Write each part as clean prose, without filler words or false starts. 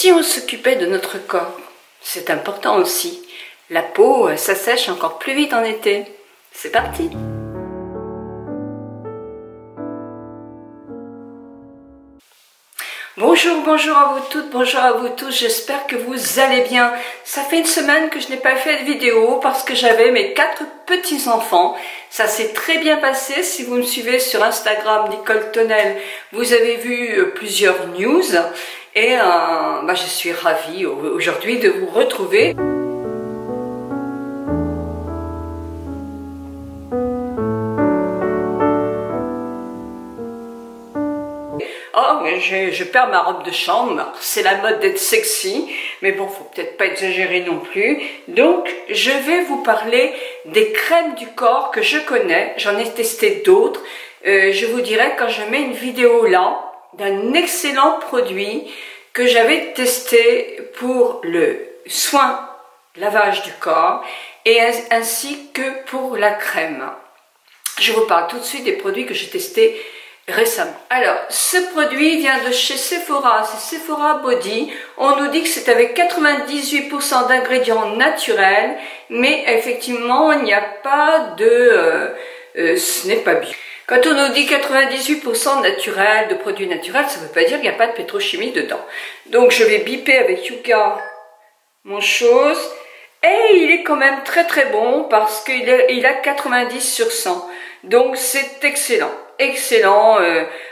si on s'occupait de notre corps? C'est important aussi. La peau, ça sèche encore plus vite en été. C'est parti! Bonjour, bonjour à vous toutes, bonjour à vous tous, j'espère que vous allez bien. Ça fait une semaine que je n'ai pas fait de vidéo parce que j'avais mes 4 petits-enfants. Ça s'est très bien passé. Si vous me suivez sur Instagram, Nicole Tonnel, vous avez vu plusieurs news. Et je suis ravie aujourd'hui de vous retrouver. Oh, mais je perds ma robe de chambre, c'est la mode d'être sexy, mais bon, faut peut-être pas exagérer non plus. Donc, je vais vous parler des crèmes du corps que je connais, j'en ai testé d'autres. Je vous dirai quand je mets une vidéo là, d'un excellent produit que j'avais testé pour le soin lavage du corps, et ainsi que pour la crème. Je vous parle tout de suite des produits que j'ai testés récemment. Alors, ce produit vient de chez Sephora, c'est Sephora Body. On nous dit que c'est avec 98% d'ingrédients naturels, mais effectivement, il n'y a pas de... ce n'est pas bio. Quand on nous dit 98% naturel, de produits naturels, ça ne veut pas dire qu'il n'y a pas de pétrochimie dedans. Donc, je vais biper avec Yuka mon chose. Et il est quand même très très bon parce qu'il a 90 sur 100. Donc, c'est excellent. Excellent,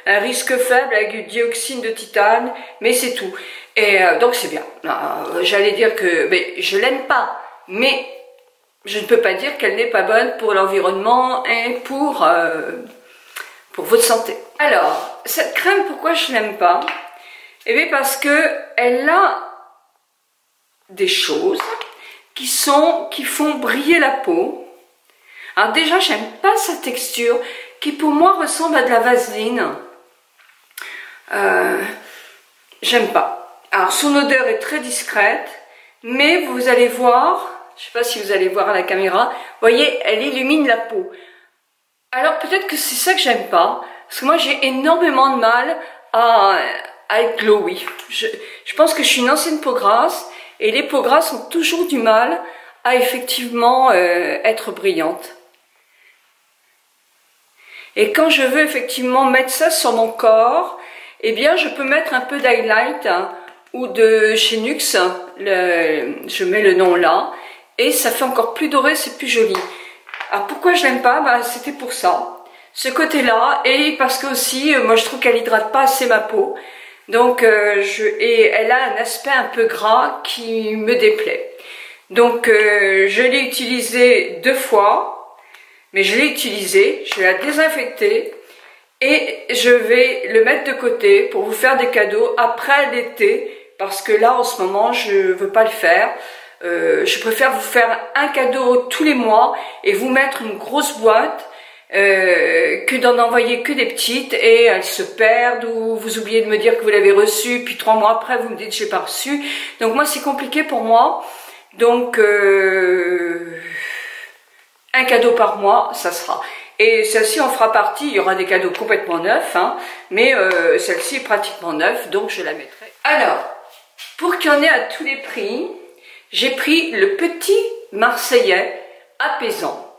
un risque faible avec du dioxyde de titane, mais c'est tout. Et donc c'est bien. J'allais dire que je l'aime pas, mais je ne peux pas dire qu'elle n'est pas bonne pour l'environnement et pour votre santé. Alors, cette crème, pourquoi je l'aime pas? Eh bien parce que elle a des choses qui font briller la peau. Alors déjà, j'aime pas sa texture, qui pour moi ressemble à de la vaseline. J'aime pas. Alors son odeur est très discrète, mais vous allez voir, je sais pas si vous allez voir à la caméra, vous voyez, elle illumine la peau. Alors peut-être que c'est ça que j'aime pas, parce que moi j'ai énormément de mal à être glowy. Je pense que je suis une ancienne peau grasse, et les peaux grasses ont toujours du mal à effectivement être brillantes. Et quand je veux effectivement mettre ça sur mon corps, eh bien je peux mettre un peu d'highlight ou de chez NYX, je mets le nom là, et ça fait encore plus doré, c'est plus joli. Alors pourquoi je l'aime pas? C'était pour ça, ce côté-là, et parce que aussi, moi je trouve qu'elle hydrate pas assez ma peau, donc et elle a un aspect un peu gras qui me déplaît. Donc je l'ai utilisé 2 fois. Mais je l'ai utilisé, je vais la désinfecter et je vais le mettre de côté pour vous faire des cadeaux après l'été, parce que là en ce moment je ne veux pas le faire. Je préfère vous faire un cadeau tous les mois et vous mettre une grosse boîte que d'en envoyer que des petites et elles se perdent ou vous oubliez de me dire que vous l'avez reçu, puis 3 mois après vous me dites que je n'ai pas reçu. Donc moi c'est compliqué pour moi, donc un cadeau par mois, ça sera. Et celle-ci en fera partie, il y aura des cadeaux complètement neufs, mais celle-ci est pratiquement neuve, donc je la mettrai. Alors, pour qu'il y en ait à tous les prix, j'ai pris le petit Marseillais apaisant.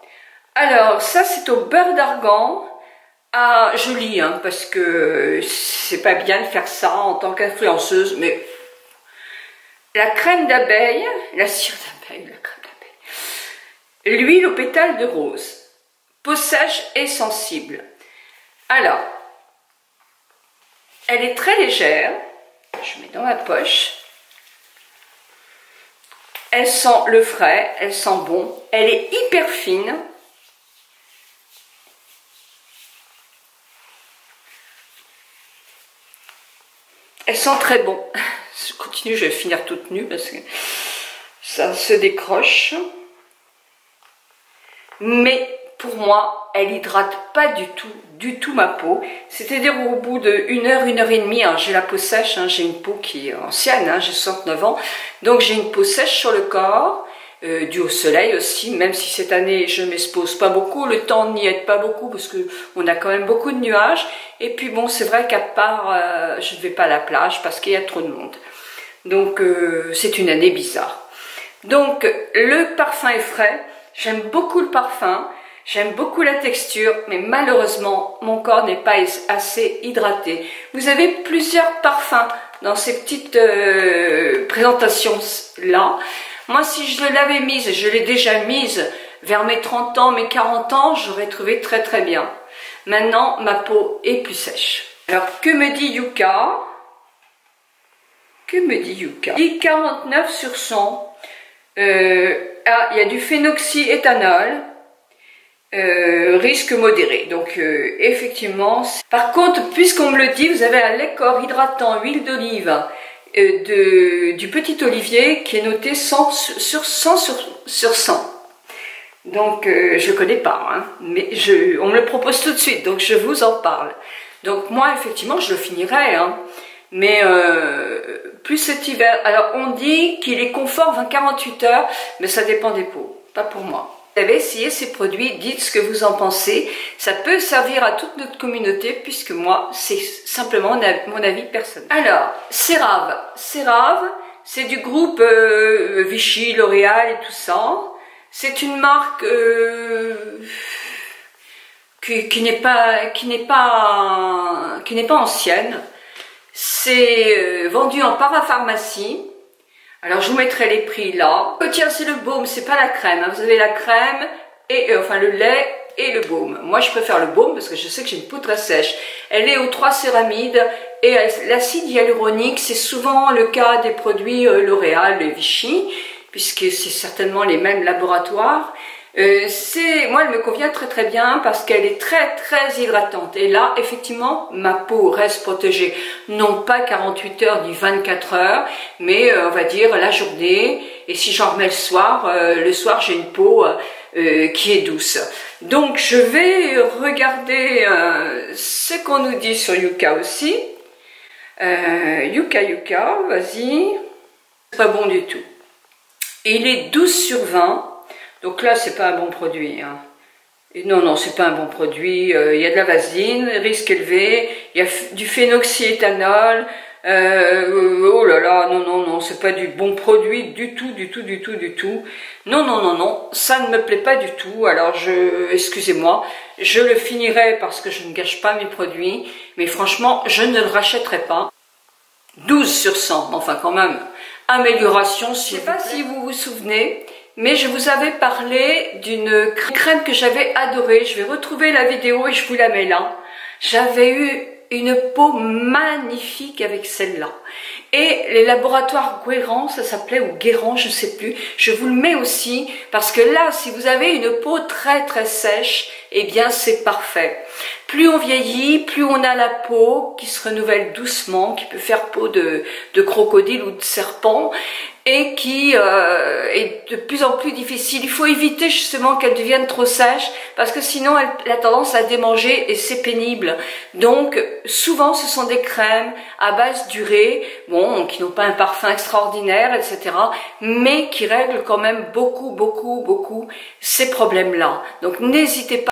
Alors, ça c'est au beurre d'argan. Ah, je lis, parce que c'est pas bien de faire ça en tant qu'influenceuse, mais la crème d'abeille, la cire d'abeille, la crème d'abeille, l'huile aux pétales de rose, peau sèche et sensible. Alors, elle est très légère, je mets dans ma poche, elle sent le frais, elle sent bon, elle est hyper fine. Elle sent très bon. Je continue, je vais finir toute nue parce que ça se décroche. Mais pour moi, elle hydrate pas du tout ma peau. C'est-à-dire au bout de 1 heure, 1 heure et demie, j'ai la peau sèche, j'ai une peau qui est ancienne, j'ai 69 ans. Donc j'ai une peau sèche sur le corps, due au soleil aussi, même si cette année je ne m'expose pas beaucoup, le temps n'y aide pas beaucoup parce qu'on a quand même beaucoup de nuages. Et puis bon, c'est vrai qu'à part, je ne vais pas à la plage parce qu'il y a trop de monde. Donc c'est une année bizarre. Donc le parfum est frais, j'aime beaucoup le parfum, j'aime beaucoup la texture, mais malheureusement mon corps n'est pas assez hydraté. Vous avez plusieurs parfums dans ces petites présentations là. Moi si je l'avais mise, je l'ai déjà mise vers mes 30 ans, mes 40 ans, j'aurais trouvé très très bien. Maintenant ma peau est plus sèche. Alors que me dit Yuka? Que me dit Yuka? Il dit 49 sur 100. Il y a du phénoxyéthanol, risque modéré. Donc effectivement. Par contre, puisqu'on me le dit, vous avez un lait corps hydratant, huile d'olive du petit olivier qui est noté 100 sur 100. Donc je connais pas, hein, mais on me le propose tout de suite, donc je vous en parle. Donc moi effectivement je le finirai, hein, mais plus cet hiver. Alors on dit qu'il est confort 20-48 heures, mais ça dépend des peaux, pas pour moi. Vous avez essayé ces produits, dites ce que vous en pensez. Ça peut servir à toute notre communauté, puisque moi c'est simplement mon avis personnel. Alors CeraVe, c'est du groupe Vichy, L'Oréal et tout ça. C'est une marque qui n'est pas ancienne. C'est vendu en parapharmacie. Alors je vous mettrai les prix là. Oh tiens, c'est le baume, c'est pas la crème, hein. Vous avez la crème et enfin le lait et le baume. Moi je préfère le baume parce que je sais que j'ai une peau très sèche. Elle est aux 3 céramides et l'acide hyaluronique, c'est souvent le cas des produits L'Oréal et Vichy, puisque c'est certainement les mêmes laboratoires. Moi elle me convient très très bien parce qu'elle est très très hydratante, et là effectivement ma peau reste protégée, non pas 48 heures ni 24 heures, mais on va dire la journée, et si j'en remets le soir j'ai une peau qui est douce. Donc je vais regarder ce qu'on nous dit sur Yuka aussi. Yuka, vas-y. C'est pas bon du tout. Il est 12 sur 20. Donc là, c'est pas un bon produit. Hein. Et non, c'est pas un bon produit. Il y a de la vaseline, risque élevé. Il y a du phénoxyéthanol. Oh là là, non, c'est pas du bon produit du tout. Non, ça ne me plaît pas du tout. Alors, excusez-moi, je le finirai parce que je ne gâche pas mes produits. Mais franchement, je ne le rachèterai pas. 12 sur 100, enfin quand même. Amélioration, je ne sais pas si vous vous souvenez, mais je vous avais parlé d'une crème que j'avais adorée. Je vais retrouver la vidéo et je vous la mets là. J'avais eu une peau magnifique avec celle-là. Et les laboratoires Guérand, ça s'appelait, ou Guérand, je ne sais plus. Je vous le mets aussi, parce que là, si vous avez une peau très très sèche, eh bien c'est parfait. Plus on vieillit, plus on a la peau qui se renouvelle doucement, qui peut faire peau de crocodile ou de serpent, et qui est de plus en plus difficile. Il faut éviter justement qu'elle devienne trop sèche, parce que sinon elle a tendance à démanger et c'est pénible. Donc souvent ce sont des crèmes à base d'urée, bon, qui n'ont pas un parfum extraordinaire, etc., mais qui règlent quand même beaucoup ces problèmes-là. Donc n'hésitez pas